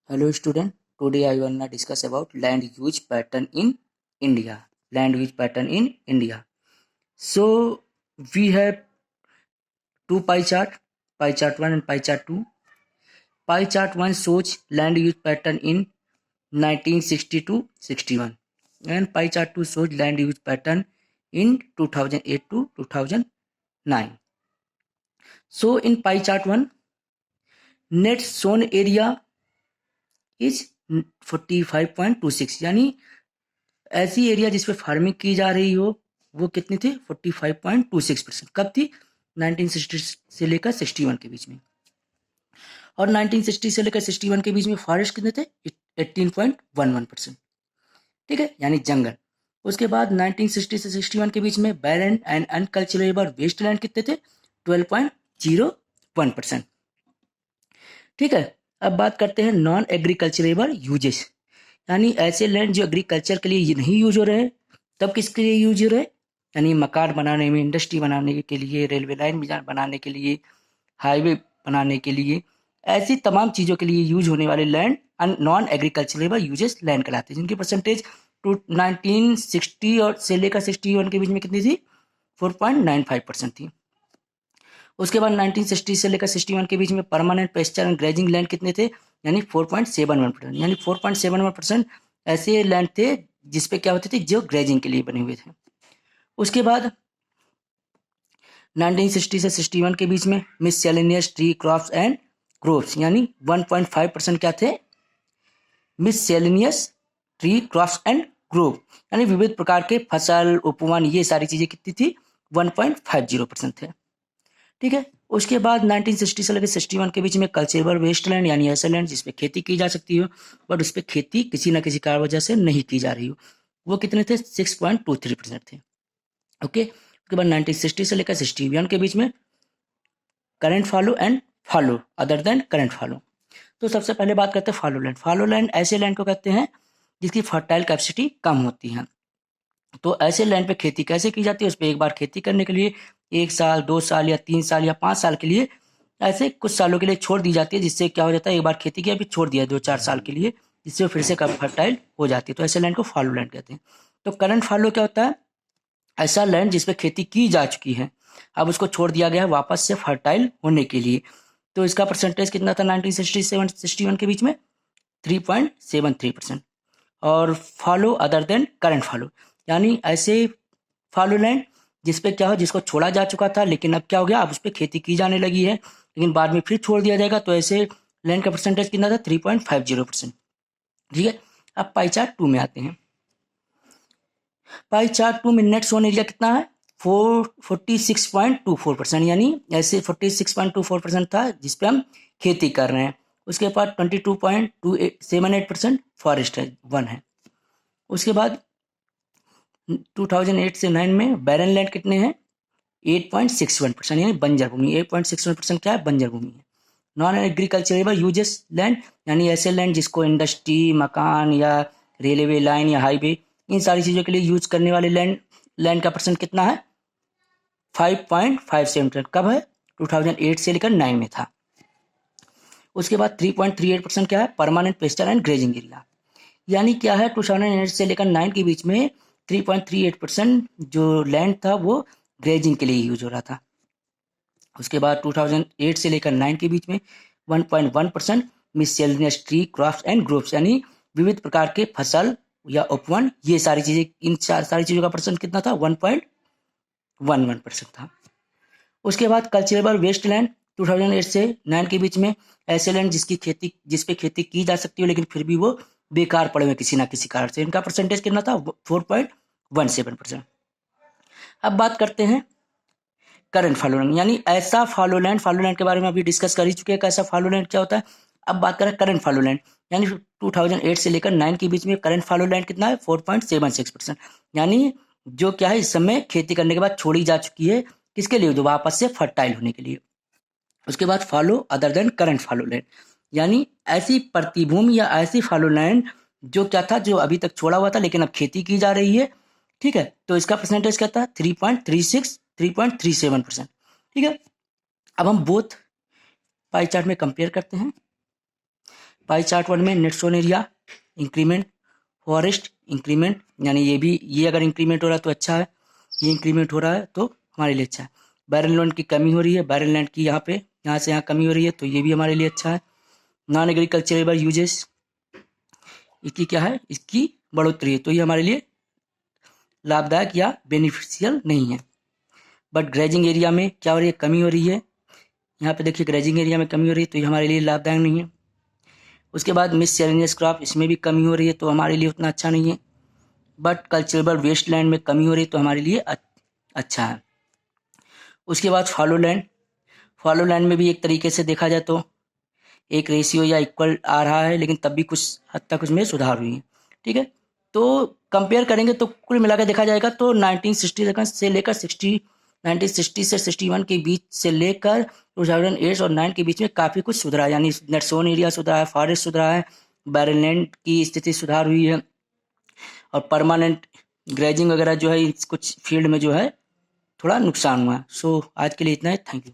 Hello student, today I wanna discuss about land use pattern in India. Land use pattern in India. So we have two pie chart 1 and pie chart 2. Pie chart 1 shows land use pattern in 1960 to 61 and pie chart 2 shows land use pattern in 2008 to 2009. So in pie chart 1, net sown area is 45.26 यानी ऐसी area जिस पे farming की जा रही हो वो कितनी थी 45.26%। कब थी 1960 से लेकर 61 के बीच में। और 1960 से लेकर 61 के बीच में फॉरेस्ट कितने थे 18.11%। ठीक है, यानी जंगल। उसके बाद 1960 से 61 के बीच में बैरन एंड अनकल्चरेबल वेस्टलैंड कितने थे 12.01%। ठीक है, अब बात करते हैं नॉन एग्रीकल्चरेबल यूजेस, यानी ऐसे लैंड जो एग्रीकल्चर के लिए नहीं यूज हो रहे, तब किसके लिए यूज हो रहे, यानी मकान बनाने में, इंडस्ट्री बनाने के लिए, रेलवे लाइन बनाने के लिए, हाईवे बनाने के लिए, ऐसी तमाम चीज़ों के लिए यूज होने वाले लैंड नॉन एग्रीकल्चरेबल यूजेस लैंड कहलाते हैं, जिनकी परसेंटेज 1960 और से लेकर 61 के बीच में कितनी थी 4.95% थी। उसके बाद 1960 से लेकर 61 के बीच में permanent pasture and grazing land कितने थे, यानी 4.71%। यानी 4.71% ऐसे लैंड थे जिसपे क्या होते थे, जो ग्रेजिंग के लिए बने हुए थे। उसके बाद 1960 से 61 के बीच में मिससेलेनियस ट्री क्रॉप्स एंड ग्रोव्स, यानी 1.5% क्या थे, मिससेलेनियस ट्री क्रॉप्स एंड ग्रोव, यानी विविध प्रकार के फसल उपवन, ये सारी चीजें कितनी थी 1.50% थे। ठीक है, उसके बाद 1960 से लेकर 61 के बीच में कल्चरेबल वेस्टलैंड, यानी ऐसा लैंड जिसपे खेती की जा सकती हो बट उस पर खेती किसी ना किसी कारण वजह से नहीं की जा रही हो, वो कितने थे 6.23% थे। ओके, उसके बाद 1960 से लेकर 61 के बीच में current follow and follow other than current follow. तो सबसे पहले बात करते हैं फॉलो लैंड। फॉलो लैंड ऐसे लैंड को कहते हैं जिसकी फर्टाइल कैपेसिटी कम होती है। तो ऐसे लैंड पे खेती कैसे की जाती है, उस पर एक बार खेती करने के लिए 1 साल 2 साल या 3 साल या 5 साल के लिए ऐसे कुछ सालों के लिए छोड़ दी जाती है, जिससे क्या हो जाता है, एक बार खेती किया फिर छोड़ दिया 2-4 साल के लिए, जिससे फिर से फर्टाइल हो जाती है। तो ऐसे लैंड को फॉलो लैंड कहते हैं। तो करंट फॉलो क्या होता है, ऐसा लैंड जिसपे खेती की जा चुकी है, अब उसको छोड़ दिया गया है वापस से फर्टाइल होने के लिए। तो इसका परसेंटेज कितना था 1967-61 के बीच में 3.73%। और follow other than current follow, यानी ऐसे फॉलो लैंड जिसपे क्या हो, जिसको छोड़ा जा चुका था लेकिन अब क्या हो गया, अब उस पर खेती की जाने लगी है लेकिन बाद में फिर छोड़ दिया जाएगा, तो ऐसे लैंड का परसेंटेज कितना था 3.50%। ठीक है, अब पाई चार्ट 2 में आते हैं। पाई चार्ट 2 में नेट सोन एरिया कितना है 46.24%, यानी ऐसे 46.24% था जिसपे हम खेती कर रहे हैं। उसके बाद 22.278% फॉरेस्ट है, वन है। उसके बाद 2008 से 9 में बैरन लैंड कितने हैं 8.61%, यानी बंजर भूमि। 8.61% क्या है, बंजर भूमि है। नॉन एग्रीकल्चरेबल यूजेस लैंड, यानी ऐसे लैंड जिसको इंडस्ट्री, मकान या रेलवे लाइन या हाईवे, इन सारी चीज़ों के लिए यूज करने वाले लैंड का परसेंट कितना है 5.57%। कब है 2008 से लेकर 9 में था। उसके बाद 3.38% क्या है permanent pasture and grazing area, यानी क्या है 2008 से लेकर 9 के बीच में 3.38% जो लैंड था वो ग्रेजिंग के लिए यूज हो रहा था। उसके बाद 2008 से लेकर 9 के बीच में 1.1% मिससेलेनियस ट्री क्रॉप्स एंड ग्रोव्स, यानी विविध प्रकार के फसल या उपवन, ये सारी चीजें, इन सारी चीजों का परसेंट कितना था 1.11% था। उसके बाद कल्चरेबल वेस्टलैंड 2008 से 9 के बीच में ऐसे लैंड जिसपे खेती की जा सकती हो लेकिन फिर भी वो बेकार पड़े हुए किसी ना किसी कारण से, इनका परसेंटेज कितना था 4.17%। अब बात करते हैं करंट फॉलो लैंड, यानी ऐसा फॉलो लैंड के बारे में अभी डिस्कस कर ही चुके हैं कैसा फॉलो लैंड क्या होता है। अब बात करें करंट फॉलो लैंड, यानी 2008 से लेकर 9 के बीच में करंट फॉलो लैंड कितना है 4.76%, यानी जो क्या है इस समय खेती करने के बाद छोड़ी जा चुकी है, किसके लिए, जो वापस से फर्टाइल होने के लिए। उसके बाद follow other than current follow land, यानी ऐसी प्रतिभूमि या ऐसी फॉलो लैंड जो क्या था, जो अभी तक छोड़ा हुआ था लेकिन अब खेती की जा रही है। ठीक है, तो इसका परसेंटेज क्या था 3.37%। ठीक है, अब हम बोथ पाई चार्ट में कंपेयर करते हैं। पाई चार्ट 1 में net sown area increment, forest increment, यानी ये अगर इंक्रीमेंट हो रहा है तो अच्छा है, ये इंक्रीमेंट हो रहा है तो हमारे लिए अच्छा है। बैरन लैंड की कमी हो रही है, बैरन लैंड की यहाँ से यहाँ कमी हो रही है, तो ये भी हमारे लिए अच्छा है। नॉन एग्रीकल्चरेबल यूजेस, इसकी क्या है, इसकी बढ़ोतरी है, तो ये हमारे लिए लाभदायक या बेनिफिशियल नहीं है। बट ग्रेजिंग एरिया में क्या हो रही है, कमी हो रही है, यहाँ पे देखिए ग्रेजिंग एरिया में कमी हो रही है, तो ये हमारे लिए लाभदायक नहीं है। उसके बाद मिससेलेनियस क्रॉप, इसमें भी कमी हो रही है, तो हमारे लिए उतना अच्छा नहीं है। बट कल्चरेबल वेस्ट लैंड में कमी हो रही है, तो हमारे लिए अच्छा है। उसके बाद फॉलो लैंड में भी एक तरीके से देखा जाए तो एक रेशियो या इक्वल आ रहा है, लेकिन तब भी कुछ हद तक उसमें सुधार हुई है। ठीक है, तो कंपेयर करेंगे तो कुल मिलाकर देखा जाएगा तो 1960 से लेकर 1960 से 61 के बीच से लेकर 2008 और 9 के बीच में काफ़ी कुछ सुधरा, यानी नेट सोन एरिया सुधरा है, फॉरेस्ट सुधरा है, बैरन लैंड की स्थिति सुधार हुई है, और परमानेंट ग्रेजिंग वगैरह जो है कुछ फील्ड में जो है थोड़ा नुकसान हुआ है। सो आज के लिए इतना है, थैंक यू।